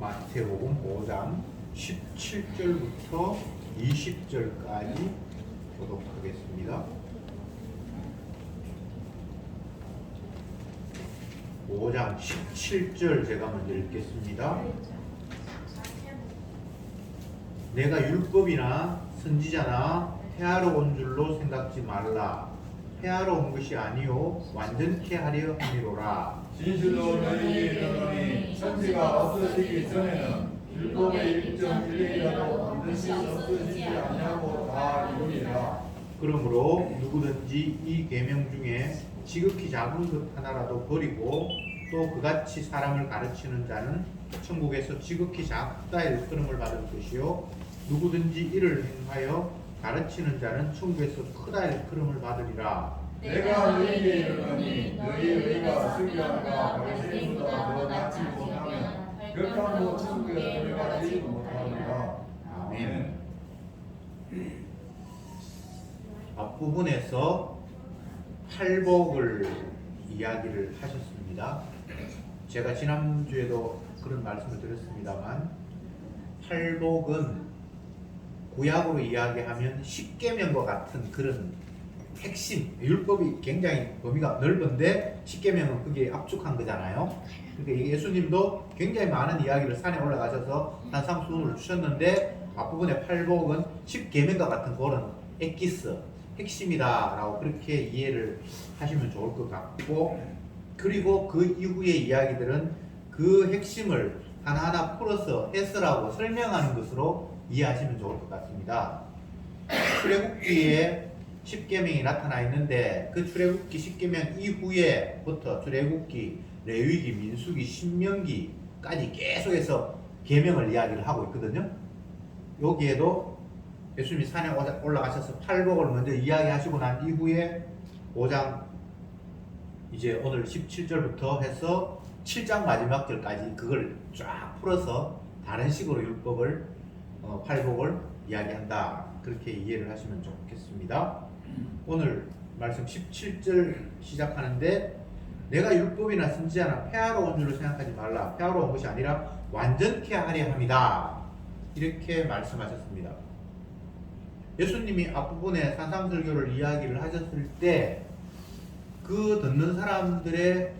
마태복음 5장 17절부터 20절까지 보도록 하겠습니다. 5장 17절 제가 먼저 읽겠습니다. 내가 율법이나 선지자나 폐하러 온 줄로 생각지 말라. 폐하러 온 것이 아니요 완전케 하려 함이로라. 진실로 너희에게 이르노니 천지가 없어지기 전에는 율법의 일정 일례라도 반드시 없어지지 아니하고 다 이루리라. 그러므로 누구든지 이 계명 중에 지극히 작은 것 하나라도 버리고 또 그같이 사람을 가르치는 자는 천국에서 지극히 작다 일컬음을 받을 것이요 누구든지 이를 행하여 가르치는 자는 천국에서 크다 일컬음을 받으리라. 내가 너희에게 이르노니 너희의 의가 서기관과 바리새인보다 더 낫지 못하면 결단코 천국에 들어가지 못하리라. 아멘. 앞부분에서 팔복을 이야기를 하셨습니다. 제가 지난주에도 그런 말씀을 드렸습니다만 팔복은 구약으로 이야기하면 십계명과 같은 그런 핵심, 율법이 굉장히 범위가 넓은데 십계명은 그게 압축한 거잖아요. 그러니까 예수님도 굉장히 많은 이야기를 산에 올라가셔서 산상수훈을 주셨는데 앞부분의 팔복은 십계명과 같은 그런 엑기스, 핵심이다라고 그렇게 이해를 하시면 좋을 것 같고, 그리고 그 이후의 이야기들은 그 핵심을 하나하나 풀어서 해설하고 설명하는 것으로 이해하시면 좋을 것 같습니다. 출애굽기에 십계명이 나타나 있는데 그 출애굽기 십계명 이후에부터 출애굽기, 레위기, 민수기, 신명기까지 계속해서 계명을 이야기를 하고 있거든요. 여기에도 예수님이 산에 올라가셔서 팔복을 먼저 이야기하시고 난 이후에 5장 이제 오늘 17절부터 해서 7장 마지막 절까지 그걸 쫙 풀어서 다른 식으로 율법을 팔복을 이야기한다. 그렇게 이해를 하시면 좋겠습니다. 오늘 말씀 17절 시작하는데 내가 율법이나 선지자나 폐하러 온 줄로 생각하지 말라. 폐하러 온 것이 아니라 완전케 하려 함이다. 이렇게 말씀하셨습니다. 예수님이 앞부분에 산상설교를 이야기를 하셨을 때 그 듣는 사람들의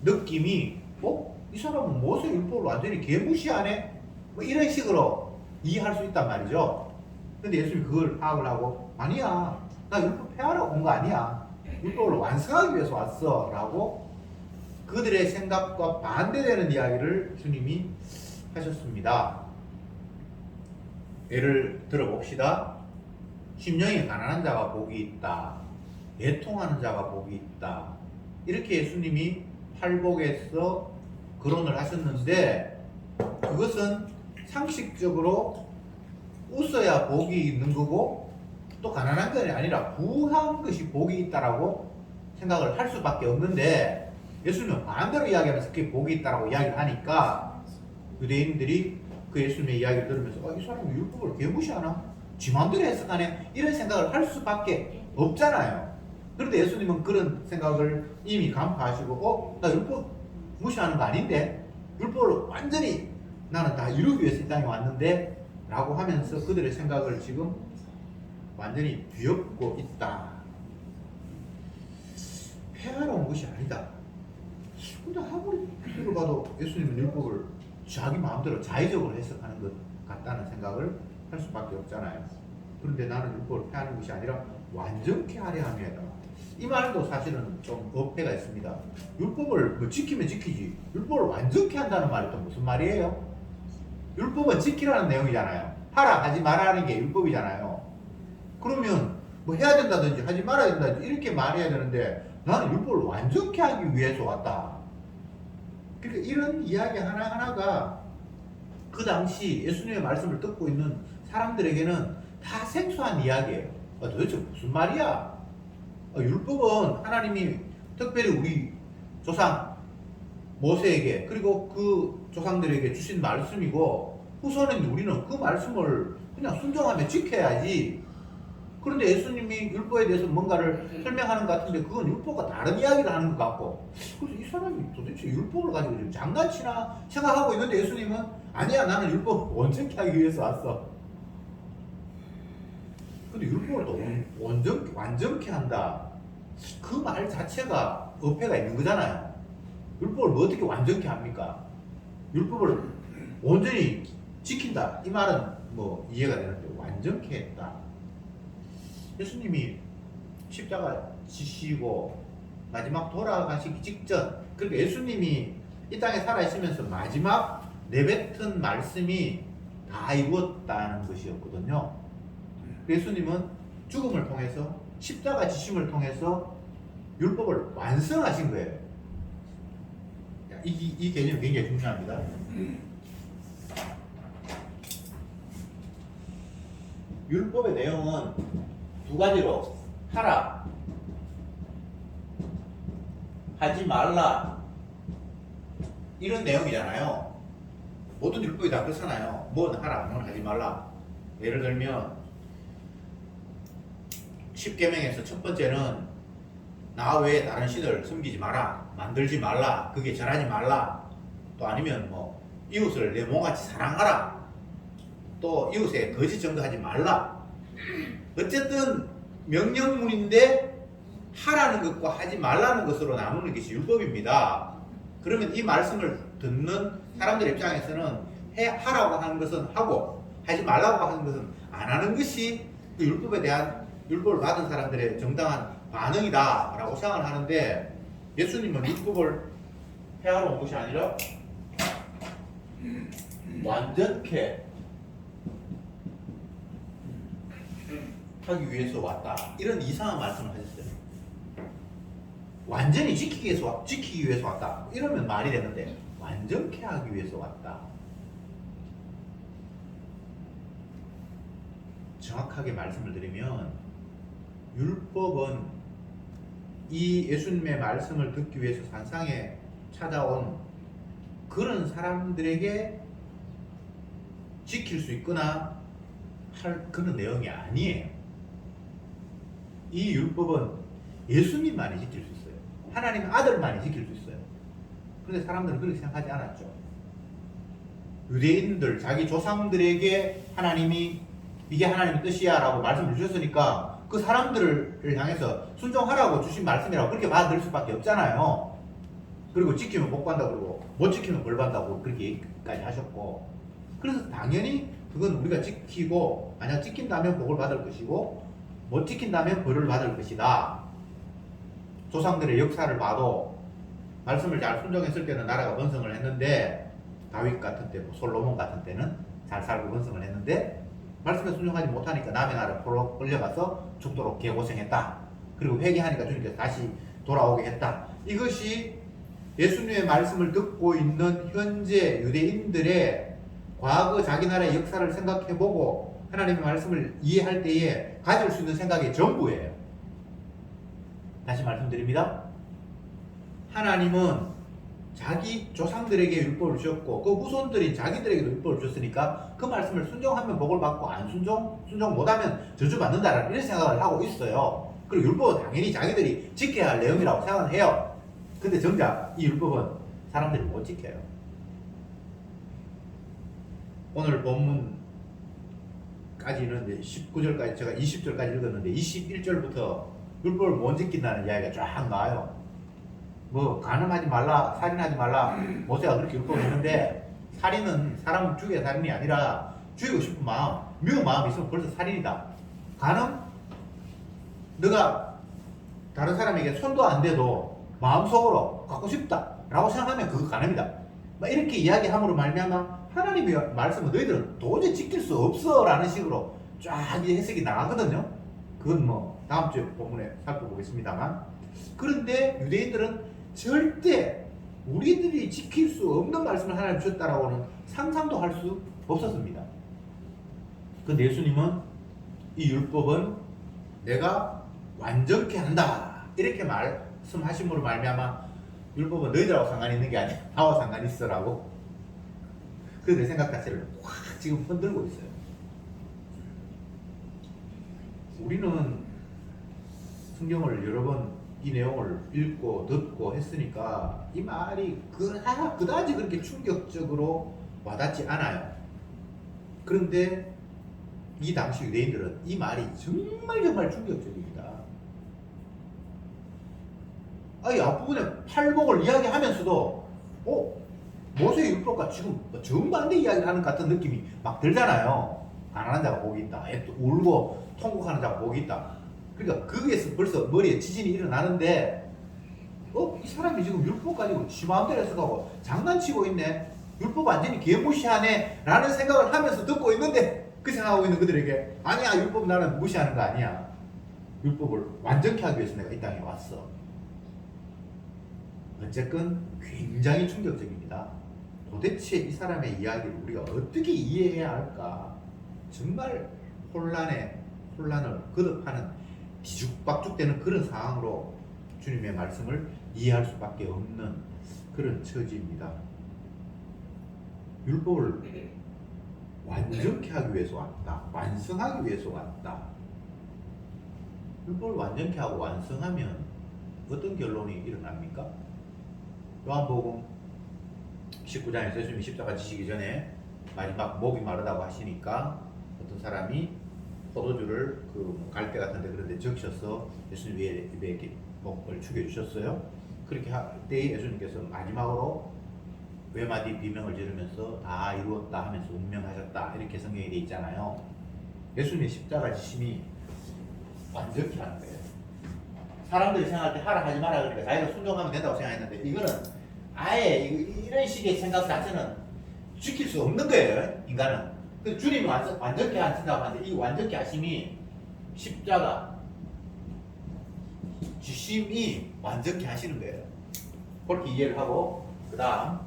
느낌이 이 사람은 모세 율법을 완전히 개무시하네? 뭐 이런 식으로 이해할 수 있단 말이죠. 근데 예수님이 그걸 파악을 하고 아니야, 나 율법 폐하러 온 거 아니야, 율법을 완성하기 위해서 왔어 라고 그들의 생각과 반대되는 이야기를 주님이 하셨습니다. 예를 들어봅시다. 심령이 가난한 자가 복이 있다, 애통하는 자가 복이 있다, 이렇게 예수님이 팔복에서 거론을 하셨는데 그것은 상식적으로 웃어야 복이 있는 거고 또 가난한 것이 아니라 부한 것이 복이 있다라고 생각을 할 수밖에 없는데 예수님은 반대로 이야기하면서 그게 복이 있다라고 이야기를 하니까 유대인들이 그 예수님의 이야기를 들으면서 이 사람이 율법을 개무시하나? 지 맘대로 해석하네? 이런 생각을 할 수밖에 없잖아요. 그런데 예수님은 그런 생각을 이미 간파하시고 나 율법 무시하는 거 아닌데? 율법을 완전히 나는 다 이루기 위해서 이 땅에 왔는데? 라고 하면서 그들의 생각을 지금 완전히 뒤엎고 있다. 폐하러 온 것이 아니다. 근데 아무리 이걸 봐도 예수님은 율법을 자기 마음대로 자의적으로 해석하는 것 같다는 생각을 할 수밖에 없잖아요. 그런데 나는 율법을 폐하는 것이 아니라 완전케 하려 함이다. 이 말도 사실은 좀 어폐가 있습니다. 율법을 뭐 지키면 지키지, 율법을 완전케 한다는 말이 또 무슨 말이에요? 율법은 지키라는 내용이잖아요. 하라 하지 말라는 게 율법이잖아요. 그러면 뭐 해야 된다든지 하지 말아야 된다든지 이렇게 말해야 되는데 나는 율법을 완전케 하기 위해서 왔다. 그러니까 이런 이야기 하나하나가 그 당시 예수님의 말씀을 듣고 있는 사람들에게는 다 생소한 이야기예요. 도대체 무슨 말이야? 율법은 하나님이 특별히 우리 조상 모세에게 그리고 그 조상들에게 주신 말씀이고 후손인 우리는 그 말씀을 그냥 순종하며 지켜야지. 그런데 예수님이 율법에 대해서 뭔가를 설명하는 것 같은데 그건 율법과 다른 이야기를 하는 것 같고, 그래서 이 사람이 도대체 율법을 가지고 지금 장난치나 생각하고 있는데 예수님은 아니야, 나는 율법을 온전케 하기 위해서 왔어. 근데 율법을 또 완전케 한다, 그 말 자체가 어폐가 있는 거잖아요. 율법을 뭐 어떻게 완전케 합니까? 율법을 온전히 지킨다, 이 말은 뭐 이해가 되는데 완전케 했다. 예수님이 십자가 지시고 마지막 돌아가시기 직전, 그러니까 예수님이 이 땅에 살아있으면서 마지막 내뱉은 말씀이 다 이루었다는 것이었거든요. 예수님은 죽음을 통해서, 십자가 지심을 통해서 율법을 완성하신 거예요. 이 개념이 굉장히 중요합니다. 율법의 내용은 두 가지로, 하라, 하지 말라, 이런 내용이잖아요. 모든 율법이 다 그렇잖아요. 뭔 하라, 뭔 하지 말라. 예를 들면 10계명에서 첫 번째는 나 외에 다른 신을 섬기지 마라, 만들지 말라, 그게 절하지 말라. 또 아니면 뭐 이웃을 내 몸같이 사랑하라, 또 이웃에 거짓 증거하지 말라. 어쨌든 명령문인데 하라는 것과 하지 말라는 것으로 나누는 것이 율법입니다. 그러면 이 말씀을 듣는 사람들 입장에서는 하라고 하는 것은 하고 하지 말라고 하는 것은 안 하는 것이 그 율법에 대한, 율법을 받은 사람들의 정당한 반응이다 라고 생각을 하는데, 예수님은 율법을 폐하러 온 것이 아니라 완전케 하기 위해서 왔다, 이런 이상한 말씀을 하셨어요. 완전히 지키기 위해서 왔다, 이러면 말이 되는데 완전케 하기 위해서 왔다. 정확하게 말씀을 드리면 율법은 이 예수님의 말씀을 듣기 위해서 산상에 찾아온 그런 사람들에게 지킬 수 있거나 할 그런 내용이 아니에요. 이 율법은 예수님만이 지킬 수 있어요. 하나님의 아들만이 지킬 수 있어요. 그런데 사람들은 그렇게 생각하지 않았죠. 유대인들, 자기 조상들에게 하나님이 이게 하나님의 뜻이야 라고 말씀을 주셨으니까 그 사람들을 향해서 순종하라고 주신 말씀이라고 그렇게 받아들일 수밖에 없잖아요. 그리고 지키면 복 받는다고 그러고 못 지키면 벌 받는다고 그렇게 얘기까지 하셨고, 그래서 당연히 그건 우리가 지키고, 만약 지킨다면 복을 받을 것이고 못 지킨다면 벌을 받을 것이다. 조상들의 역사를 봐도 말씀을 잘 순종했을 때는 나라가 번성을 했는데, 다윗 같은 때, 솔로몬 같은 때는 잘 살고 번성을 했는데 말씀에 순종하지 못하니까 남의 나라에 포로 끌려가서 죽도록 개고생했다. 그리고 회개하니까 주님께서 다시 돌아오게 했다. 이것이 예수님의 말씀을 듣고 있는 현재 유대인들의 과거 자기 나라의 역사를 생각해보고 하나님의 말씀을 이해할 때에 가질 수 있는 생각의 전부예요. 다시 말씀드립니다. 하나님은 자기 조상들에게 율법을 주셨고 그 후손들인 자기들에게도 율법을 주셨으니까 그 말씀을 순종하면 복을 받고 안 순종 못하면 저주받는다라는 이런 생각을 하고 있어요. 그리고 율법은 당연히 자기들이 지켜야 할 내용이라고 생각을 해요. 근데 정작 이 율법은 사람들이 못 지켜요. 오늘 본문까지 있는데 19절까지, 제가 20절까지 읽었는데 21절부터 율법을 못 지킨다는 이야기가 쫙 나와요. 뭐 간음하지 말라, 살인하지 말라, 모세가 그렇게 율법을 했는데, 살인은 사람 죽여 살인이 아니라 죽이고 싶은 마음, 미운 마음이 있으면 벌써 살인이다. 간음, 너가 다른 사람에게 손도 안 대도 마음속으로 갖고 싶다 라고 생각하면 그거 간음이다. 막 이렇게 이야기함으로 말미암아 하나님의 말씀은 너희들은 도저히 지킬 수 없어 라는 식으로 쫙 해석이 나가거든요. 그건 뭐 다음 주에 본문에 살펴보겠습니다만, 그런데 유대인들은 절대 우리들이 지킬 수 없는 말씀을 하나님 주셨다라고는 상상도 할 수 없었습니다. 근데 예수님은 이 율법은 내가 완전케 한다 이렇게 말씀하심으로 말미암아 율법은 너희들하고 상관이 있는 게 아니야, 나와 상관이 있어라고 그 내 생각 자체를 확 지금 흔들고 있어요. 우리는 성경을 여러 번 이 내용을 읽고 듣고 했으니까 이 말이 그다지 그렇게 충격적으로 와닿지 않아요. 그런데 이 당시 유대인들은 이 말이 정말 충격적입니다. 이 앞부분에 팔복을 이야기하면서도 모세의 율법과 지금 정반대 이야기를 하는 같은 느낌이 막 들잖아요. 가난한 자가 복이 있다. 또 울고 통곡하는 자가 복이 있다. 그러니까 거기에서 벌써 머리에 지진이 일어나는데 이 사람이 지금 율법 가지고 지 마음대로 해석하고 장난치고 있네. 율법 완전히 개무시하네 라는 생각을 하면서 듣고 있는데 그 생각하고 있는 그들에게 아니야, 율법 나는 무시하는 거 아니야. 율법을 완전히 하기 위해서 내가 이 땅에 왔어. 어쨌건 굉장히 충격적입니다. 도대체 이 사람의 이야기를 우리가 어떻게 이해해야 할까? 정말 혼란을 거듭하는 뒤죽박죽되는 그런 상황으로 주님의 말씀을 이해할 수밖에 없는 그런 처지입니다. 율법을 완전케 하기 위해서 왔다. 완성하기 위해서 왔다. 율법을 완전케 하고 완성하면 어떤 결론이 일어납니까? 요한복음 19장에서 예수님이 십자가 지시기 전에 마지막 목이 마르다고 하시니까 어떤 사람이 포도주를 그 갈대 같은 데 그런 데 적셔서 예수님 입에 이렇게 목을 죽여주셨어요. 그렇게 할 때 예수님께서 마지막으로 외마디 비명을 지르면서 다 이루었다 하면서 운명하셨다 이렇게 성경에 되어 있잖아요. 예수님의 십자가 지심이 완전히 하는 거예요. 사람들이 생각할 때 하라 하지 마라 그러니까 자기가 순종하면 된다고 생각했는데 이거는 아예 이런 식의 생각 자체는 지킬 수 없는 거예요. 인간은. 근데 주님이 완전케 하신다고 하는데 이 완전케 하심이 십자가 지심이 완전케 하시는 거예요. 그렇게 이해를 하고 그 다음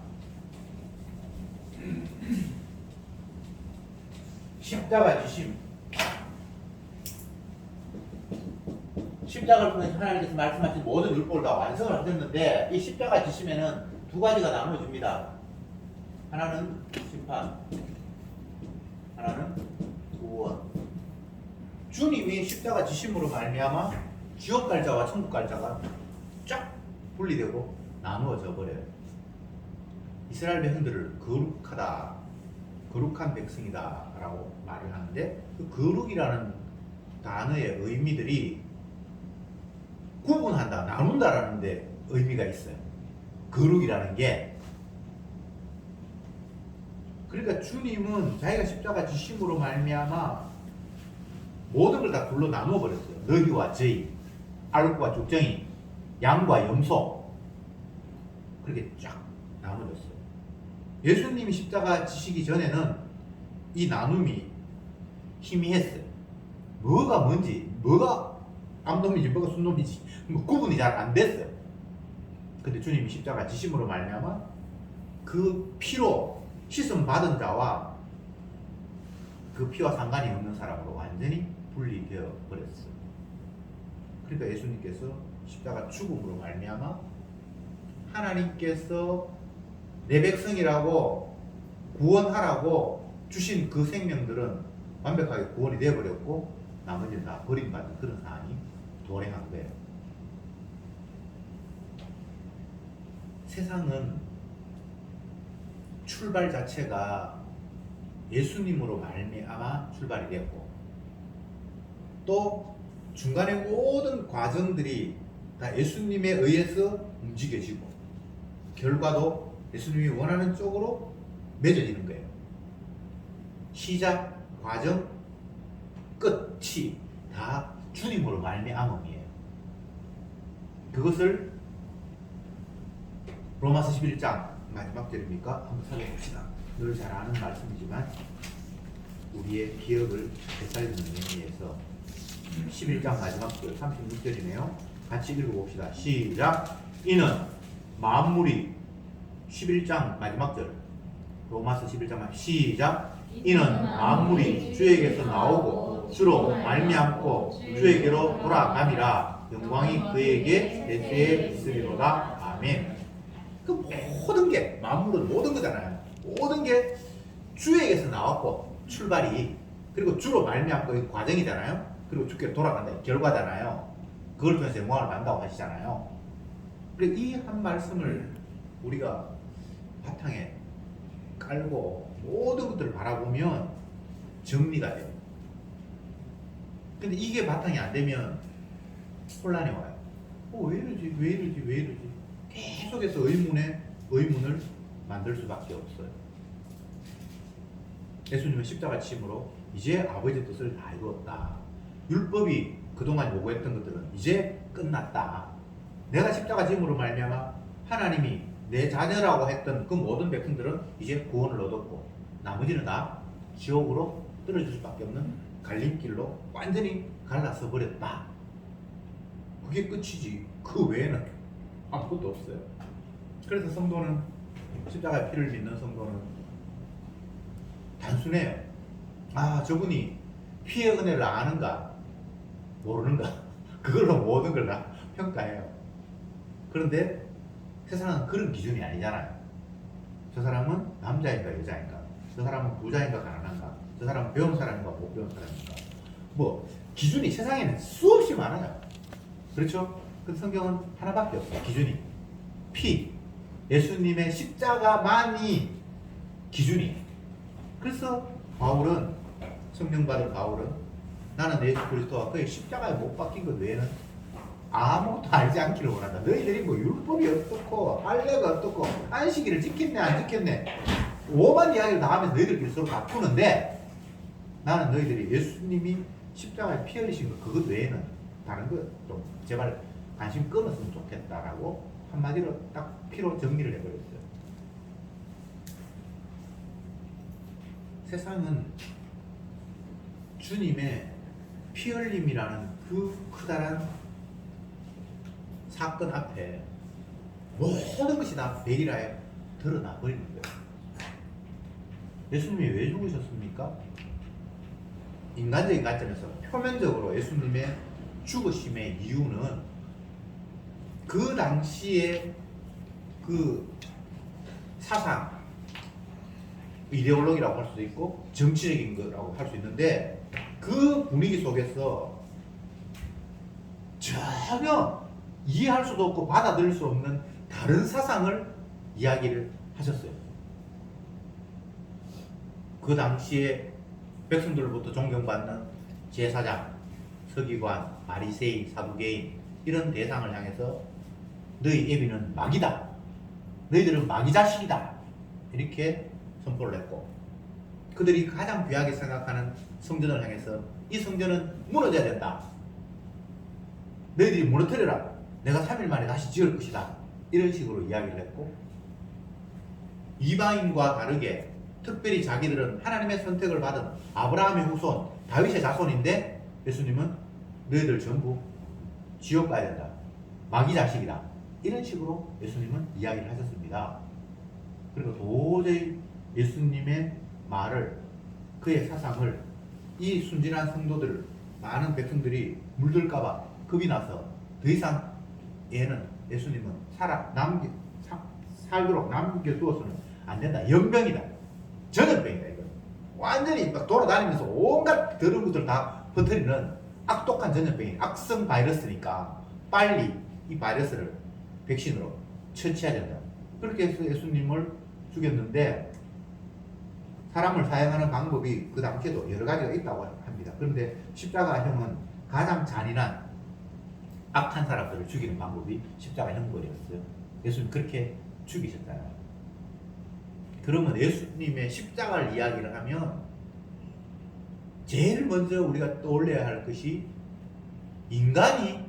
십자가 지심, 십자가를 통해서 하나님께서 말씀하신 모든 율법을 다 완성을 하셨는데 이 십자가 지심에는 두 가지가 나눠집니다. 하나는 심판, 하나는 구원. 주님이 십자가 지심으로 말미암아 지옥 갈 자와 천국 갈 자가 쫙 분리되고 나누어져 버려요. 이스라엘 백성들을 거룩하다, 거룩한 백성이다 라고 말을 하는데 그 거룩이라는 단어의 의미들이 구분한다, 나눈다라는 데 의미가 있어요. 거룩이라는 게. 그러니까 주님은 자기가 십자가 지심으로 말미암아 모든 걸 다 둘로 나누어 버렸어요. 너희와 저희, 알곡과 죽정이, 양과 염소, 그렇게 쫙 나눠졌어요. 예수님이 십자가 지시기 전에는 이 나눔이 희미했어요. 뭐가 뭔지, 뭐가 암놈이지 뭐가 순놈이지 구분이 잘 안 됐어요. 근데 주님이 십자가 지심으로 말미암아 그 피로 씻음 받은 자와 그 피와 상관이 없는 사람으로 완전히 분리되어 버렸어요. 그러니까 예수님께서 십자가 죽음으로 말미암아 하나님께서 내 백성이라고 구원하라고 주신 그 생명들은 완벽하게 구원이 되어버렸고 나머지는 다 버림받은 그런 상황이 도래한 거예요. 세상은 출발 자체가 예수님으로 말미암아 출발이 되었고 또 중간의 모든 과정들이 다 예수님에 의해서 움직여지고 결과도 예수님이 원하는 쪽으로 맺어지는 거예요. 시작, 과정, 끝이 다 주님으로 말미암음이에요. 그것을 로마서 11장 마지막 절입니까? 한번 살펴봅시다. 늘 잘 아는 말씀이지만 우리의 기억을 되살리는 의미에서 11장 마지막 절 36절이네요. 같이 읽어봅시다. 시작. 이는 만물이 11장 마지막 절 로마서 11장 시작. 이는 만물이 주에게서 나오고 주로 말미암고 주에게로 돌아감이라 영광이 그에게 대수에 있으리로다. 아멘. 그 모든 게 만물은 모든 거잖아요. 모든 게 주에게서 나왔고 출발이 그리고 주로 말미암고 이 과정이잖아요. 그리고 죽게 돌아간다 결과잖아요. 그걸 통해서 영광을 받는다고 하시잖아요. 그래 이 한 말씀을 우리가 바탕에 깔고 모든 것들을 바라보면 정리가 돼요. 근데 이게 바탕이 안 되면 혼란이 와요. 왜 이러지? 왜 이러지? 왜 이러지? 계속해서 의문을 만들 수밖에 없어요. 예수님은 십자가 침으로 이제 아버지의 뜻을 다 이루었다. 율법이 그동안 요구했던 것들은 이제 끝났다. 내가 십자가 짐으로 말미암아 하나님이 내 자녀라고 했던 그 모든 백성들은 이제 구원을 얻었고 나머지는 다 지옥으로 떨어질 수밖에 없는 갈림길로 완전히 갈라서 버렸다. 그게 끝이지. 그 외에는 아무것도 없어요. 그래서 성도는 십자가의 피를 믿는 성도는 단순해요. 아 저분이 피의 은혜를 아는가 모르는가 그걸로 모든 걸 다 평가해요. 그런데 세상은 그런 기준이 아니잖아요. 저 사람은 남자인가 여자인가, 저 사람은 부자인가 가난한가, 저 사람은 배운 사람인가 못 배운 사람인가, 뭐 기준이 세상에는 수없이 많아요. 그렇죠? 그 성경은 하나밖에 없어요. 기준이 피, 예수님의 십자가만이 기준이에요. 그래서 바울은, 성령 받은 바울은 나는 예수 그리스도와 그의 십자가에 못 박힌 것 외에는 아무것도 알지 않기를 원한다. 너희들이 뭐 율법이 어떻고 할례가 어떻고 안식일을 지켰네 안 지켰네 오만 이야기를 다 하면서 너희들끼리 서로 다투는데 나는 너희들이 예수님이 십자가에 피 흘리신 것 그것 외에는 다른 거 좀 제발 관심 끊었으면 좋겠다라고 한마디로 딱 피로 정리를 해버렸어요. 세상은 주님의 피 흘림이라는 그 크다란 사건 앞에 모든 것이 다 베일하에 드러나 버리는 거예요. 예수님이 왜 죽으셨습니까? 인간적인 관점에서 표면적으로 예수님의 죽으심의 이유는 그 당시에 그 사상, 이데올로기라고 할 수도 있고 정치적인 거라고 할 수 있는데 그 분위기 속에서 전혀 이해할 수도 없고 받아들일 수 없는 다른 사상을 이야기를 하셨어요. 그 당시에 백성들로부터 존경받는 제사장, 서기관, 바리새인, 사두개인 이런 대상을 향해서 너희 애비는 마귀다. 너희들은 마귀 자식이다. 이렇게 선포를 했고 그들이 가장 귀하게 생각하는 성전을 향해서 이 성전은 무너져야 된다. 너희들이 무너뜨려라. 내가 3일 만에 다시 지을 것이다. 이런 식으로 이야기를 했고 이방인과 다르게 특별히 자기들은 하나님의 선택을 받은 아브라함의 후손, 다윗의 자손인데 예수님은 너희들 전부 지옥 가야 된다. 마귀 자식이다. 이런 식으로 예수님은 이야기를 하셨습니다. 그리고 도저히 예수님의 말을, 그의 사상을 이 순진한 성도들, 많은 백성들이 물들까봐 겁이 나서 더 이상 얘는 예수님은 살도록 남겨두어서는 안 된다. 연병이다. 전염병이다. 이거 완전히 막 돌아다니면서 온갖 더러운 것들 다 퍼뜨리는 악독한 전염병이 악성 바이러스니까 빨리 이 바이러스를 백신으로 처치해야 된다. 그렇게 해서 예수님을 죽였는데 사람을 사형하는 방법이 그 당시에도 여러 가지가 있다고 합니다. 그런데 십자가형은 가장 잔인한 악한 사람들을 죽이는 방법이 십자가 형벌이었어요. 예수님 그렇게 죽이셨잖아요. 그러면 예수님의 십자가를 이야기를 하면 제일 먼저 우리가 떠올려야 할 것이 인간이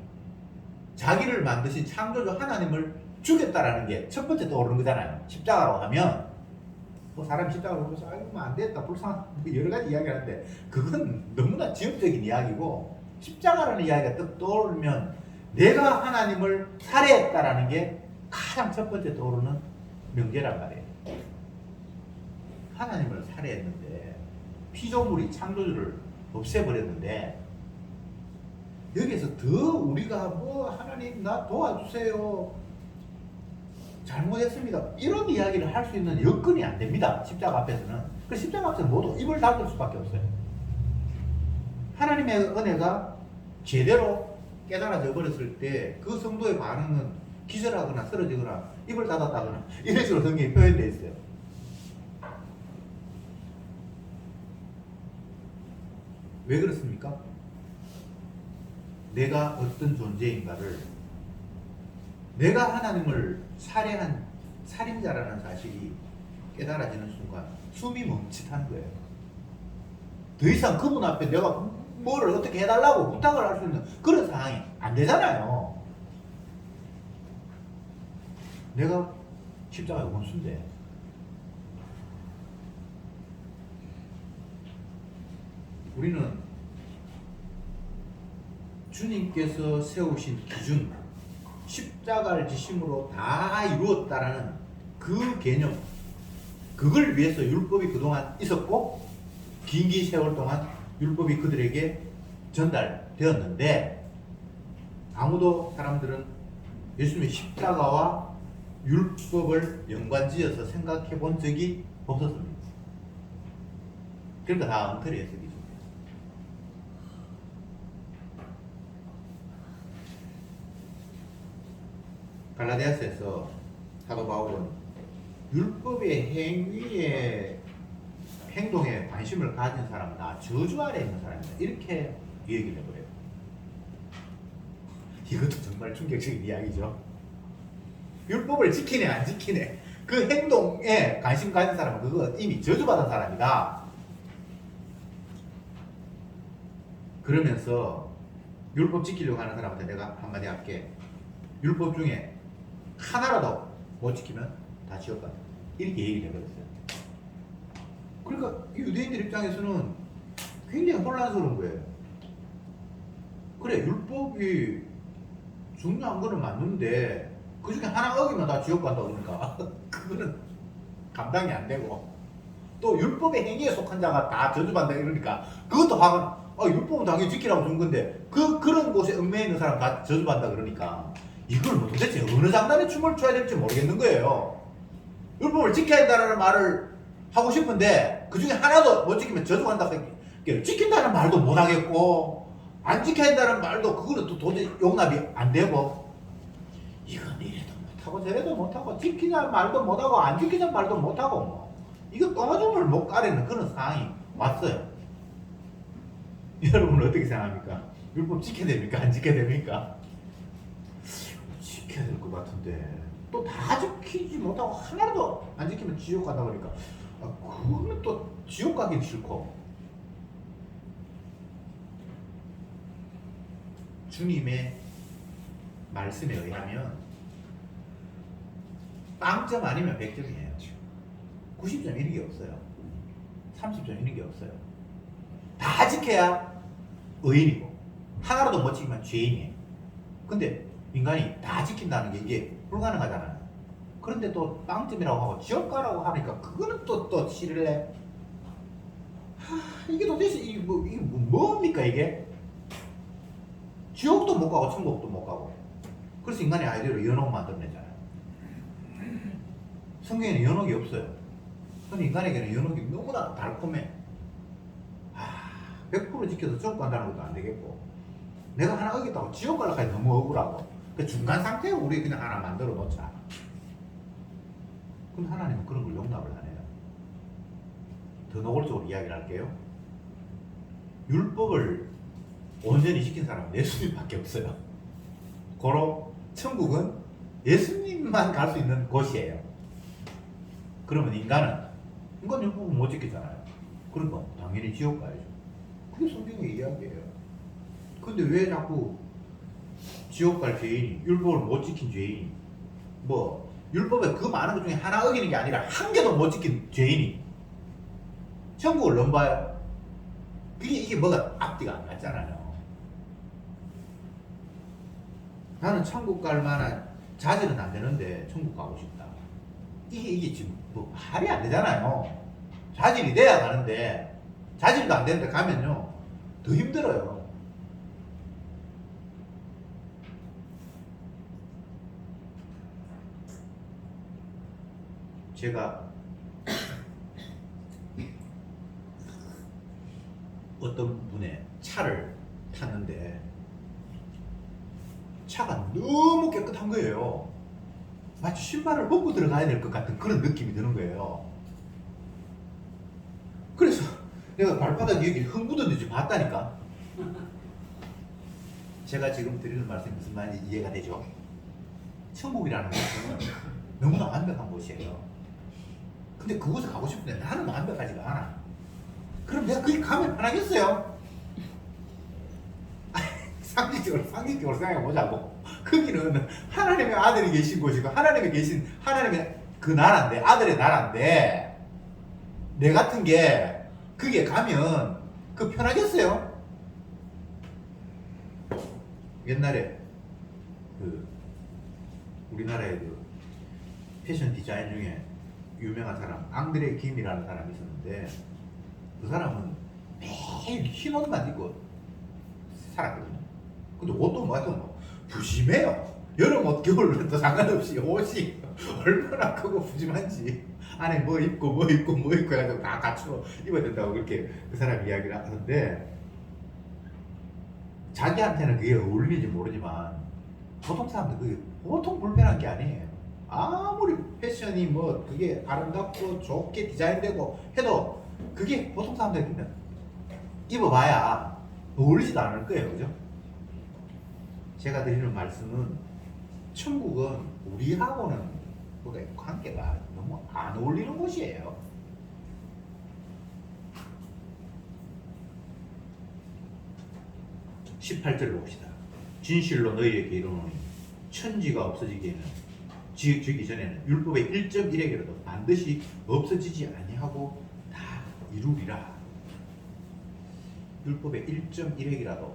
자기를 만드신 창조주 하나님을 죽였다라는 게 첫 번째 떠오르는 거잖아요. 십자가라고 하면 뭐 사람이 십자가를 보면서 아이고 뭐 안 됐다 불쌍한 여러 가지 이야기를 하는데 그건 너무나 지역적인 이야기고 십자가라는 이야기가 딱 떠오르면 내가 하나님을 살해했다라는 게 가장 첫 번째 떠오르는 명제란 말이에요. 하나님을 살해했는데 피조물이 창조주를 없애버렸는데 여기에서 더 우리가 뭐 하나님 나 도와주세요 잘못했습니다 이런 이야기를 할 수 있는 여건이 안 됩니다. 십자가 앞에서는. 그 십자가 앞에서 모두 입을 닫을 수밖에 없어요. 하나님의 은혜가 제대로 깨달아져 버렸을 때 그 성도의 반응은 기절하거나 쓰러지거나 입을 닫았다거나 이런 식으로 성경에 표현되어 있어요. 왜 그렇습니까? 내가 어떤 존재인가를, 내가 하나님을 살해한 살인자라는 사실이 깨달아지는 순간 숨이 멈칫한 거예요. 더 이상 그분 앞에 내가 뭐를 어떻게 해달라고 부탁을 할 수 있는 그런 상황이 안 되잖아요. 내가 십자가의 원수인데. 우리는 주님께서 세우신 기준, 십자가를 지심으로 다 이루었다라는 그 개념, 그걸 위해서 율법이 그동안 있었고 긴 세월 동안 율법이 그들에게 전달되었는데, 아무도 사람들은 예수님의 십자가와 율법을 연관지어서 생각해 본 적이 없었습니다. 그러니까 다 엉터리 해석이죠. 갈라디아서에서 사도 바울은 율법의 행동에 관심을 가진 사람은 다 저주 아래 있는 사람이다, 이렇게 얘기를 해버려요. 이것도 정말 충격적인 이야기죠. 율법을 지키네 안 지키네 그 행동에 관심 가진 사람은 그거 이미 저주받은 사람이다. 그러면서 율법 지키려고 하는 사람한테 내가 한마디 할게. 율법 중에 하나라도 못 지키면 다 지옥 간다, 이렇게 얘기를 해버렸어요. 그러니까 유대인들 입장에서는 굉장히 혼란스러운 거예요. 그래, 율법이 중요한 거는 맞는데 그 중에 하나 어기면 다 지옥 간다 그러니까 그거는 감당이 안 되고, 또 율법의 행위에 속한 자가 다 저주받는다 이러니까 그것도 화가 율법은 당연히 지키라고 준 건데 그런 곳에 얽매여 있는 사람 다 저주받는다 그러니까 이걸 뭐 도대체 어느 장단에 춤을 춰야 될지 모르겠는 거예요. 율법을 지켜야 한다는 말을 하고 싶은데 그 중에 하나도 못 지키면 저주한다. 지킨다는 말도 못 하겠고 안 지켜야 한다는 말도 그거는 또 도저히 용납이 안 되고, 이건 이래도 못하고 저래도 못하고 지키자는 말도 못하고 안 지키자는 말도 못하고 뭐 이거 똥오줌을 못 가리는 그런 상황이 왔어요. 여러분은 어떻게 생각합니까? 율법 지켜야 됩니까? 안 지켜야 됩니까? 지켜야 될 것 같은데 또 다 지키지 못하고 하나도 안 지키면 지옥 간다 그러니까 그러면 또 지옥 가긴 싫고. 주님의 말씀에 의하면 빵점 아니면 100점이에요. 90점 이런 게 없어요. 30점 이런 게 없어요. 다 지켜야 의인이고 하나라도 못 지키면 죄인이에요. 근데 인간이 다 지킨다는 게 이게 불가능하잖아요. 그런데 또 빵점이라고 하고 지옥 가라고 하니까 그거는 또 싫을래? 이게 도대체 이게 뭡니까 이게? 지옥도 못 가고 천국도 못 가고. 그래서 인간의 아이디어로 연옥 만들어내잖아요. 성경에는 연옥이 없어요. 근데 인간에게는 연옥이 너무나 달콤해. 100% 지켜서 지옥 간다는 것도 안 되겠고, 내가 하나 어겼다고 지옥 가려고 너무 억울하고, 그 중간 상태에 우리 그냥 하나 만들어 놓자. 그럼 하나님은 그런 걸 용납을 안 해요. 더 노골적으로 이야기를 할게요. 율법을 온전히 지킨 사람은 예수님밖에 없어요. 고로 천국은 예수님만 갈 수 있는 곳이에요. 그러면 인간 율법은 못 지키잖아요. 그러니까 당연히 지옥 가야죠. 그게 성경의 이야기예요. 근데 왜 자꾸 지옥 갈 죄인이, 율법을 못 지킨 죄인이, 뭐 율법에 그 많은 것 중에 하나 어기는 게 아니라 한 개도 못 지킨 죄인이 천국을 넘봐요? 이게 뭐가 앞뒤가 안 맞잖아요. 나는 천국 갈 만한 자질은 안 되는데 천국 가고 싶다. 이게 지금 뭐 말이 안 되잖아요. 자질이 돼야 가는데 자질도 안 되는데 가면요 더 힘들어요. 제가 어떤 분의 차를 탔는데 차가 너무 깨끗한 거예요. 마치 신발을 벗고 들어가야 될 것 같은 그런 느낌이 드는 거예요. 그래서 내가 발바닥에 여기 흙 묻었는지 봤다니까. 제가 지금 드리는 말씀이 무슨 말인지 이해가 되죠? 천국이라는 것은 너무나 완벽한 곳이에요. 근데 그곳에 가고 싶은데 나는 완벽하지가 않아. 그럼 내가 거기 가면 편하겠어요? 상식적으로 생각해보자고. 거기는 하나님의 아들이 계신 곳이고 하나님의 그 나라인데, 아들의 나라인데, 내 같은 게 그게 가면 그 편하겠어요? 옛날에 그 우리나라의 그 패션 디자인 중에 유명한 사람 앙드레 김이라는 사람이 있었는데, 그 사람은 매일 흰 옷만 입고 살았거든요. 근데 옷도 뭐 푸짐해요. 여름 옷 겨울 옷도 상관없이 옷이 얼마나 크고 푸짐한지 안에 뭐 입고 해가지고 다 갖추어 입어야 된다고 그렇게 그 사람 이야기를 하는데, 자기한테는 그게 어울리는지 모르지만 보통 사람들 그게 보통 불편한 게 아니에요. 아무리 패션이 뭐 그게 아름답고 좋게 디자인되고 해도 그게 보통 사람들한테는 입어봐야 어울리지도 않을 거예요. 그죠? 제가 드리는 말씀은 천국은 우리하고는 관계가 너무 안 어울리는 곳이에요. 18절을 봅시다. 진실로 너희에게 이르노니 천지가 없어지기에는 지기 전에는 율법의 1.1에게라도 반드시 없어지지 아니하고 다 이루리라. 율법의 1.1핵이라도,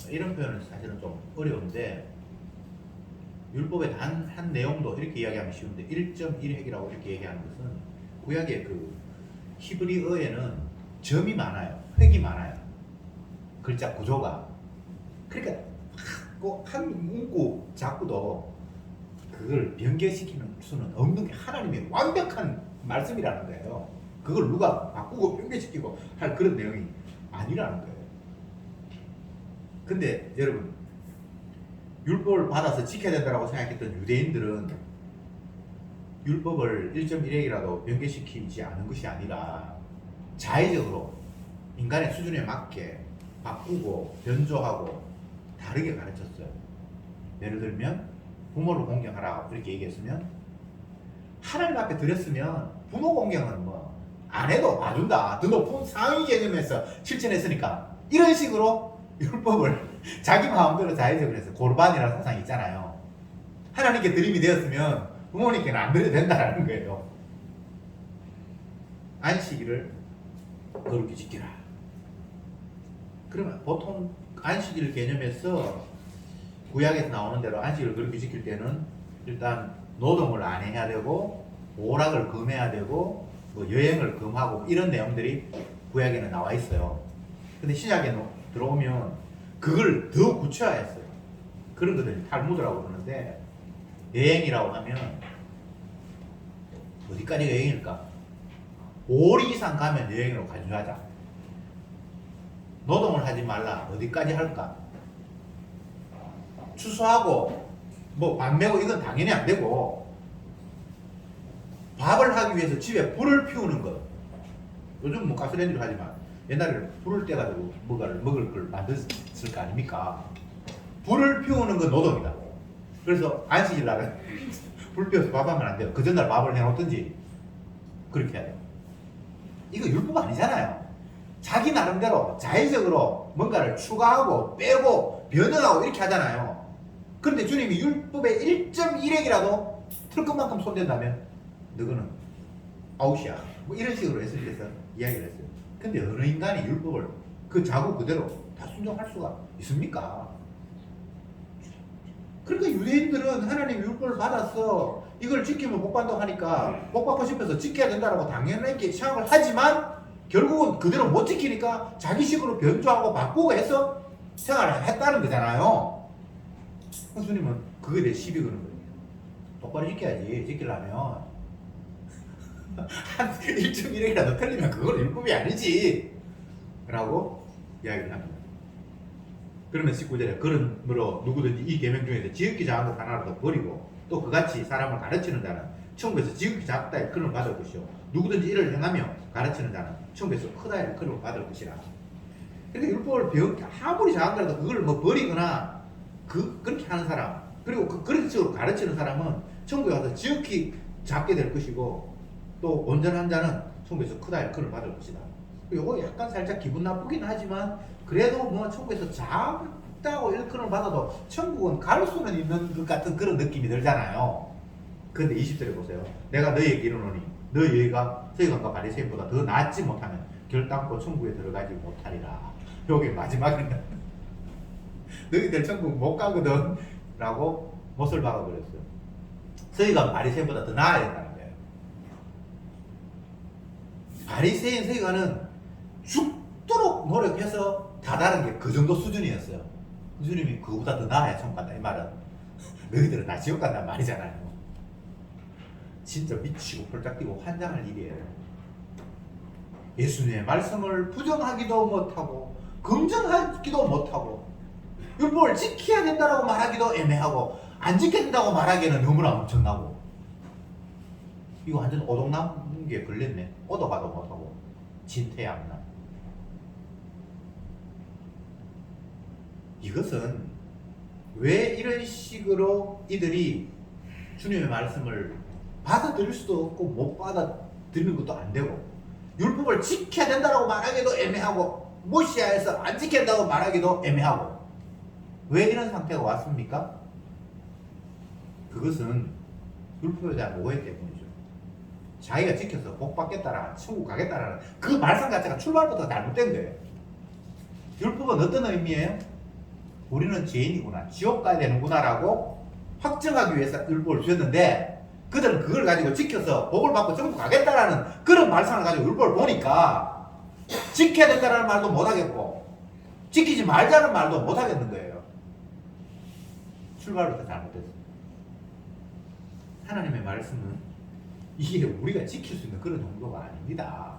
이런 표현은 사실은 좀 어려운데, 율법의 단 한 내용도 이렇게 이야기하면 쉬운데 1.1핵이라고 이렇게 얘기하는 것은 구약의 그 히브리어에는 점이 많아요. 획이 많아요. 글자 구조가. 그러니까 꼭 한 문구 자꾸도 그걸 변개시키는 수는 없는 게 하나님의 완벽한 말씀이라는 거예요. 그걸 누가 바꾸고 변개시키고 할 그런 내용이 아니라는 거예요. 근데 여러분, 율법을 받아서 지켜야 된다고 생각했던 유대인들은 율법을 1.1핵이라도 변개시키지 않은 것이 아니라 자의적으로 인간의 수준에 맞게 바꾸고 변조하고 다르게 가르쳤어요. 예를 들면 부모를 공경하라 이렇게 얘기했으면, 하나님 앞에 드렸으면 부모 공경은 뭐 안 해도 봐준다, 더 높은 상위 개념에서 실천했으니까, 이런 식으로 율법을 자기 마음대로 자의적으로 해서 고르반이라는 사상이 있잖아요. 하나님께 드림이 되었으면 부모님께는 안 드려도 된다는 거예요. 안식일을 거룩히 지키라. 그러면 보통 안식일 개념에서 구약에서 나오는 대로 안식일을 거룩히 지킬 때는 일단 노동을 안 해야 되고 오락을 금해야 되고 뭐 여행을 금하고 이런 내용들이 구약에는 나와 있어요. 근데 신약에 들어오면 그걸 더 구체화했어요. 그런 것들이 탈무드라고 그러는데, 여행이라고 하면 어디까지가 여행일까? 5리 이상 가면 여행으로 간주하자. 노동을 하지 말라. 어디까지 할까? 추수하고 뭐 밥 메고 이건 당연히 안 되고, 밥을 하기 위해서 집에 불을 피우는 것. 요즘 뭐 가스레인지로 하지만 옛날에는 불을 떼가지고 먹을 걸 만들었을 거 아닙니까? 불을 피우는 건 노동이다. 그래서 안식일 날은 불 피워서 밥하면 안 돼요. 그 전날 밥을 해놓든지 그렇게 해야 돼요. 이거 율법 아니잖아요. 자기 나름대로 자의적으로 뭔가를 추가하고 빼고 변형하고 이렇게 하잖아요. 그런데 주님이 율법의 1.1핵이라도 틀 것만큼 손댄다면 너거는 아웃이야. 뭐 이런 식으로 했을 때서 이야기를 했어요. 근데 어느 인간이 율법을 그 자구 그대로 다 순종할 수가 있습니까? 그러니까 유대인들은 하나님 율법을 받아서 이걸 지키면 복 받는다고 하니까 복 받고 싶어서 지켜야 된다고 당연하게 생각을 하지만, 결국은 그대로 못 지키니까 자기식으로 변조하고 바꾸고 해서 생활을 했다는 거잖아요. 주님은 그거에 대해 시비 거는 거예요. 똑바로 지켜야지. 지키려면 한 1.1핵이라도 틀리면 그건 율법이 아니지 라고 이야기를 합니다. 그러면 19절에 그러므로 누구든지 이 계명 중에서 지극히 작은 것 하나라도 버리고 또 그같이 사람을 가르치는 자는 천국에서 지극히 작다의 큰을 받을 것이요 누구든지 이를 행하며 가르치는 자는 천국에서 크다의 큰을 받을 것이라. 그러니까 율법을 아무리 작은 거라도 그걸 뭐 버리거나 그렇게 하는 사람 그리고 그런 식으로 가르치는 사람은 천국에 와서 지극히 작게 될 것이고 또 온전한 자는 천국에서 크다의 큰을 받을 것이다. 이거 약간 살짝 기분 나쁘긴 하지만 그래도 뭐 천국에서 작다고 일컬음을 받아도 천국은 갈 수는 있는 것 같은 그런 느낌이 들잖아요. 그런데 20절에 보세요. 내가 너희에게 이르노니 너희가 서기관과 바리새인보다 더 낫지 못하면 결단코 천국에 들어가지 못하리라. 여기 마지막에 너희들 천국 못 가거든 라고 못을 박아버렸어요. 서기관 바리새인보다 더 나아야 된다는 거예요. 바리새인 서기관은 죽도록 노력해서 다다른 게 그 정도 수준이었어요. 주님이 그거보다 더 나아야 천국 간다 이 말은 너희들은 다 지옥 간다는 말이잖아요. 진짜 미치고 펄짝 뛰고 환장할 일이에요. 예수님의 말씀을 부정하기도 못하고 긍정하기도 못하고 율법을 지켜야 된다고 말하기도 애매하고 안 지켜야 된다고 말하기에는 너무나 엄청나고 이거 완전 오동나무에 걸렸네. 오도가도 못하고 진퇴양난. 이것은 왜 이런 식으로 이들이 주님의 말씀을 받아들일 수도 없고 못 받아들이는 것도 안 되고 율법을 지켜야 된다고 말하기도 애매하고 무시해서 안 지켜야 된다고 말하기도 애매하고 왜 이런 상태가 왔습니까? 그것은 율법에 대한 오해 때문이죠. 자기가 지켜서 복 받겠다라 천국 가겠다라는 그 말씀 자체가 출발부터 잘못된 거예요. 율법은 어떤 의미예요? 우리는 죄인이구나 지옥 가야 되는구나 라고 확정하기 위해서 율법을 주었는데 그들은 그걸 가지고 지켜서 복을 받고 천국 가겠다라는 그런 말씀을 가지고 율법을 보니까 지켜야 된다는 말도 못하겠고 지키지 말자는 말도 못하겠는 거예요. 출발부터 잘못됐어요. 하나님의 말씀은 이게 우리가 지킬 수 있는 그런 정도가 아닙니다.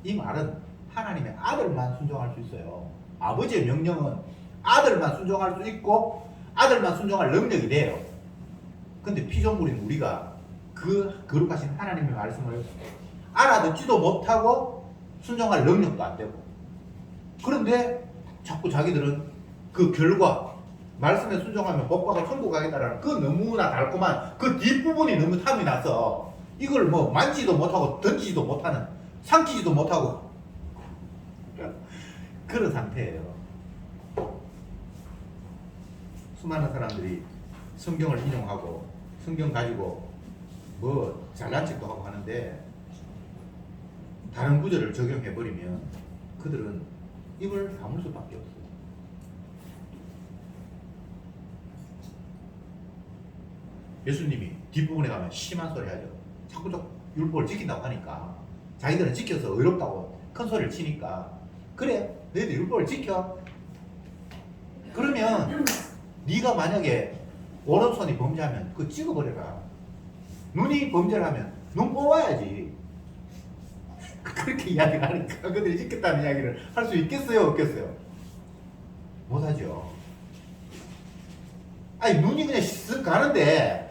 이 말은 하나님의 아들만 순종할 수 있어요. 아버지의 명령은 아들만 순종할 수 있고 아들만 순종할 능력이 돼요. 근데 피조물인 우리가 그 거룩하신 하나님의 말씀을 알아듣지도 못하고 순종할 능력도 안 되고 그런데 자꾸 자기들은 그 결과 말씀에 순종하면 복받아 천국 가겠다라는 그 너무나 달콤한 그 뒷부분이 너무 탐이 나서 이걸 뭐 만지도 못하고 던지지도 못하는 삼키지도 못하고 그런 상태예요. 수많은 사람들이 성경을 인용하고 성경 가지고 뭐 잘난 척도 하고 하는데 다른 구절을 적용해버리면 그들은 입을 다물 수밖에 없어요. 예수님이 뒷부분에 가면 심한 소리 하죠. 자꾸 율법을 지킨다고 하니까 자기들은 지켜서 의롭다고 큰 소리를 치니까 그래 너희들 율법을 지켜 그러면 네가 만약에 오른손이 범죄하면 그거 찍어버려라. 눈이 범죄를 하면 눈 뽑아야지. 그렇게 이야기를 하니까 그들이 지켰다는 이야기를 할 수 있겠어요 없겠어요? 못하죠. 아니 눈이 그냥 쓱 가는데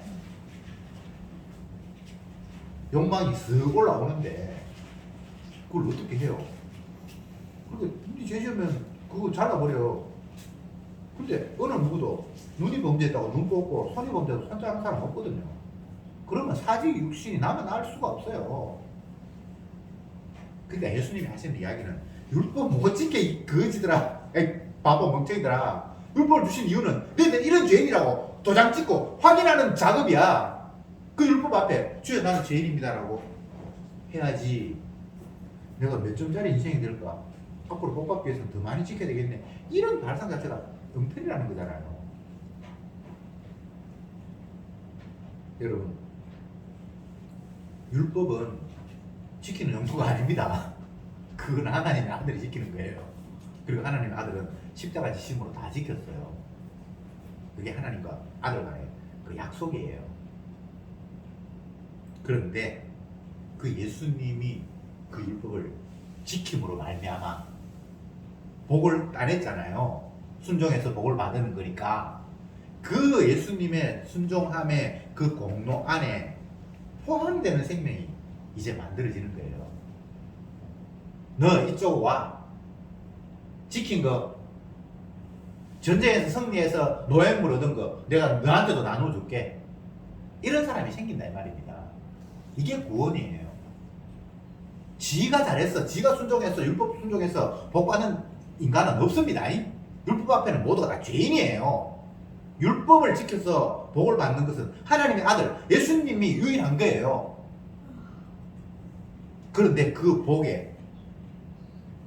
욕망이 쓱 올라오는데 그걸 어떻게 해요? 그렇게 눈이 죄지으면 그거 잘라버려. 근데 어느 누구도 눈이 범죄했다고 눈 뽑고 손이 범죄해도 손 자른 사람 없거든요. 그러면 사지 육신이 나면 알 수가 없어요. 그러니까 예수님이 하시는 이야기는 율법 못 지켜 이 거지들아 바보 멍청이들아 율법을 주신 이유는 너희들 이런 죄인이라고 도장 찍고 확인하는 작업이야. 그 율법 앞에 주여 나는 죄인입니다라고 해야지 내가 몇 점짜리 인생이 될까 앞으로 복 받기 위해서는 더 많이 지켜야 되겠네 이런 발상 자체가 엉터리라는 거잖아요. 여러분 율법은 지키는 용도가 아닙니다. 그건 하나님의 아들이 지키는 거예요. 그리고 하나님의 아들은 십자가 지심으로 다 지켰어요. 그게 하나님과 아들 간의 그 약속이에요. 그런데 그 예수님이 그 율법을 지킴으로 말미암아 복을 따냈잖아요. 순종해서 복을 받는 거니까. 그 예수님의 순종함의 그 공로 안에 포함되는 생명이 이제 만들어지는 거예요. 너 이쪽 와. 지킨 거, 전쟁에서 승리해서 노획물 얻은 거 내가 너한테도 나눠줄게. 이런 사람이 생긴다 이 말입니다. 이게 구원이에요. 지가 잘했어, 지가 순종했어, 율법 순종해서 복받는 인간은 없습니다. 율법 앞에는 모두가 다 죄인이에요. 율법을 지켜서 복을 받는 것은 하나님의 아들 예수님이 유일한 거예요. 그런데 그 복에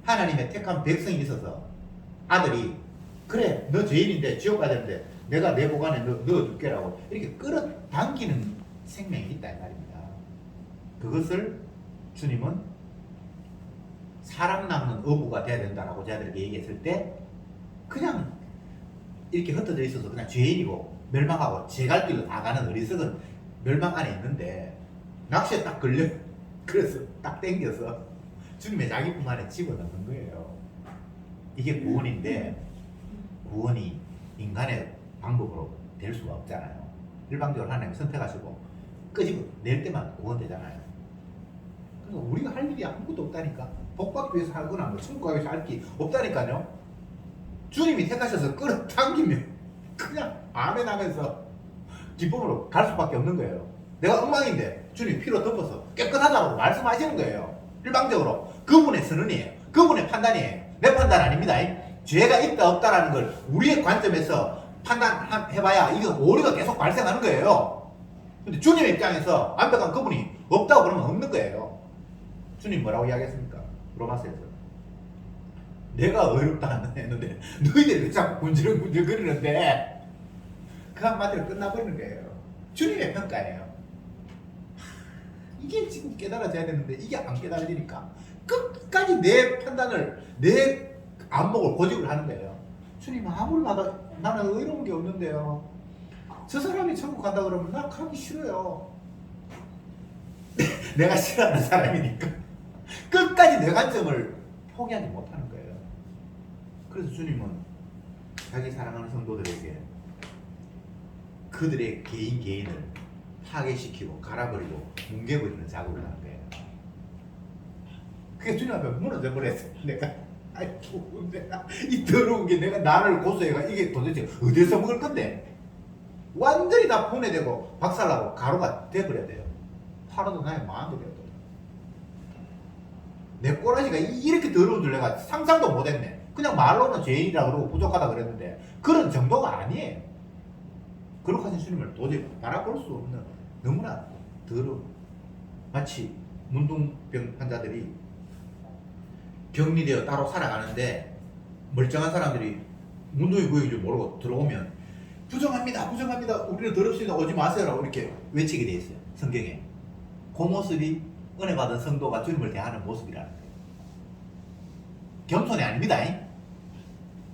하나님의 택한 백성이 있어서 아들이 그래 너 죄인인데 지옥 가야 되는데 내가 내 복 안에 넣어줄게라고 이렇게 끌어당기는 생명이 있다 이 말입니다. 그것을 주님은 사랑 남는 어부가 돼야 된다라고 저희들에게 얘기했을 때 그냥 이렇게 흩어져 있어서 그냥 죄인이고 멸망하고 제 갈 길로 다 가는 어리석은 멸망 안에 있는데 낚시에 딱 걸려 그래서 딱 땡겨서 주님의 자기 품 안에 집어넣는 거예요. 이게 구원인데 구원이 인간의 방법으로 될 수가 없잖아요. 일방적으로 하나님 선택하시고 끄집어 낼 때만 구원되잖아요. 그래서 우리가 할 일이 아무것도 없다니까. 복받기 위해서 하거나 뭐 천국 가기 위해서 할 게 없다니까요. 주님이 택하셔서 끌어당기면 그냥 아멘 하면서 기쁨으로 갈 수밖에 없는 거예요. 내가 엉망인데 주님 피로 덮어서 깨끗하다고 말씀하시는 거예요. 일방적으로 그분의 선언이에요. 그분의 판단이에요. 내 판단 아닙니다. 죄가 있다 없다라는 걸 우리의 관점에서 판단해봐야 이거 오류가 계속 발생하는 거예요. 근데 주님의 입장에서 완벽한 그분이 없다고 그러면 없는 거예요. 주님 뭐라고 이야기했습니까? 로마서에서 내가 어렵다 했는데 너희들이 왜 자꾸 군질거리는데 그 한마디로 끝나버리는 거예요. 주님의 평가예요. 이게 지금 깨달아져야 되는데 이게 안 깨달아지니까 끝까지 내 판단을 내 안목을 고집을 하는 거예요. 주님 아무리 봐도 나는 의로운 게 없는데요. 저 사람이 천국 간다 그러면 나 가기 싫어요. 내가 싫어하는 사람이니까 끝까지 내 관점을 포기하지 못하는 거예요. 그래서 주님은 자기 사랑하는 성도들에게 그들의 개인을 파괴시키고 갈아버리고 뭉개버리는 작업을 하는 거예요. 그게 주님 앞에 무너져 버렸어요. 내가 아이고 내가 이 더러운 게 내가 나를 고소해가 이게 도대체 어디서 먹을 건데 완전히 다 분해되고 박살나고 가루가 돼버려야 돼요. 하루도 나의 마음도 되었다. 내 꼬라지가 이렇게 더러운 줄 내가 상상도 못했네. 그냥 말로는 죄인이라 그러고 부족하다 그랬는데 그런 정도가 아니에요. 그렇게 하신 주님을 도저히 바라볼 수 없는 너무나 더러운, 마치 문둥병 환자들이 격리되어 따로 살아가는데 멀쩡한 사람들이 문둥이 구역인 줄 모르고 들어오면 부정합니다 부정합니다 우리는 더럽습니다 오지 마세요라고 이렇게 외치게 돼 있어요. 성경에. 그 모습이 은혜 받은 성도가 주님을 대하는 모습이라는 거예요. 겸손이 아닙니다.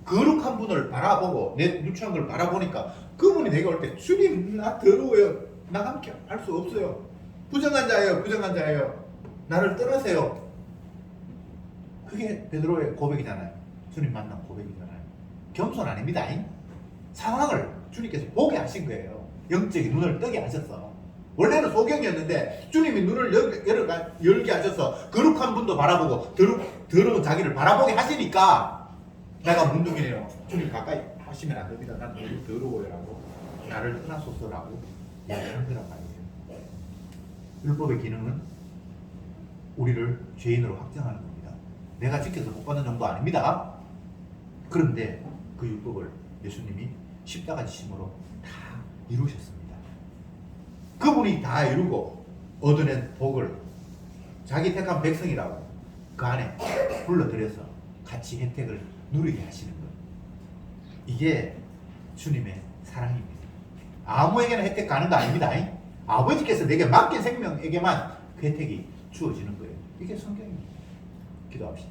거룩한 분을 바라보고 내 누추한 걸 바라보니까 그분이 내게 올 때 주님 나 더러워요. 나 함께 할 수 없어요. 부정한 자예요. 부정한 자예요. 나를 떠나세요. 그게 베드로의 고백이잖아요. 주님 만난 고백이잖아요. 겸손 아닙니다. 상황을 주님께서 보게 하신 거예요. 영적인 눈을 뜨게 하셨어. 원래는 소경이었는데 주님이 눈을 열게 하셔서 거룩한 분도 바라보고 더러운 자기를 바라보게 하시니까 내가 문둥이네요. 주님 가까이 하시면 안 됩니다. 난 너무 더러워요라고 나를 떠나소서라고 이야기하는 거란 말이에요. 율법의 기능은 우리를 죄인으로 확정하는 겁니다. 내가 지켜서 못 받는 정도 아닙니다. 그런데 그 율법을 예수님이 십자가 지심으로 다 이루셨습니다. 그분이 다 이루고 얻어낸 복을 자기 택한 백성이라고 그 안에 불러들여서 같이 혜택을 누리게 하시는 것. 이게 주님의 사랑입니다. 아무에게나 혜택 가는 거 아닙니다. 아버지께서 내게 맡긴 생명에게만 그 혜택이 주어지는 거예요. 이게 성경입니다. 기도합시다.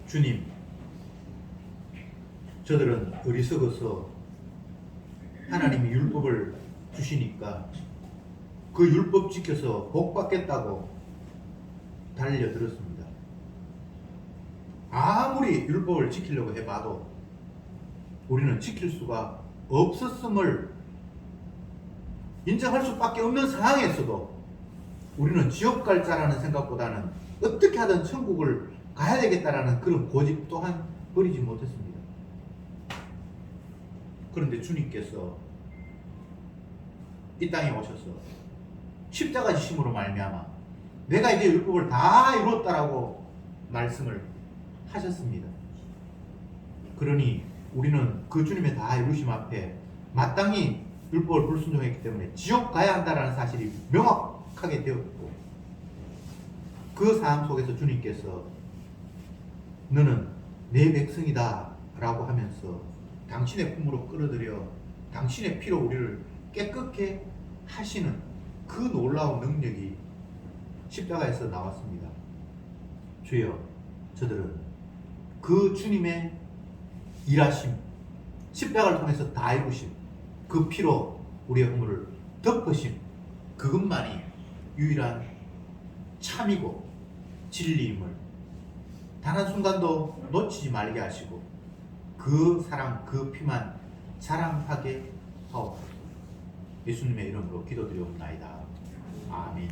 주님, 저들은 어리석어서 하나님이 율법을 주시니까 그 율법 지켜서 복 받겠다고 달려들었습니다. 아무리 율법을 지키려고 해봐도 우리는 지킬 수가 없었음을 인정할 수밖에 없는 상황에서도 우리는 지옥 갈 자라는 생각보다는 어떻게 하든 천국을 가야 되겠다라는 그런 고집 또한 버리지 못했습니다. 그런데 주님께서 이 땅에 오셔서 십자가 지심으로 말미암아 내가 이제 율법을 다 이뤘다라고 말씀을 하셨습니다. 그러니 우리는 그 주님의 다 이루심 앞에 마땅히 율법을 불순종했기 때문에 지옥 가야 한다는 사실이 명확하게 되었고, 그 상황 속에서 주님께서 너는 내 백성이다 라고 하면서 당신의 품으로 끌어들여 당신의 피로 우리를 깨끗게 하시는 그 놀라운 능력이 십자가에서 나왔습니다. 주여, 저들은 그 주님의 일하심, 십자가를 통해서 다 이루심, 그 피로 우리의 허물을 덮으심, 그것만이 유일한 참이고 진리임을 단 한순간도 놓치지 말게 하시고 그 사랑, 그 피만 자랑하게 하옵소서. 예수님의 이름으로 기도드리옵나이다. 아멘.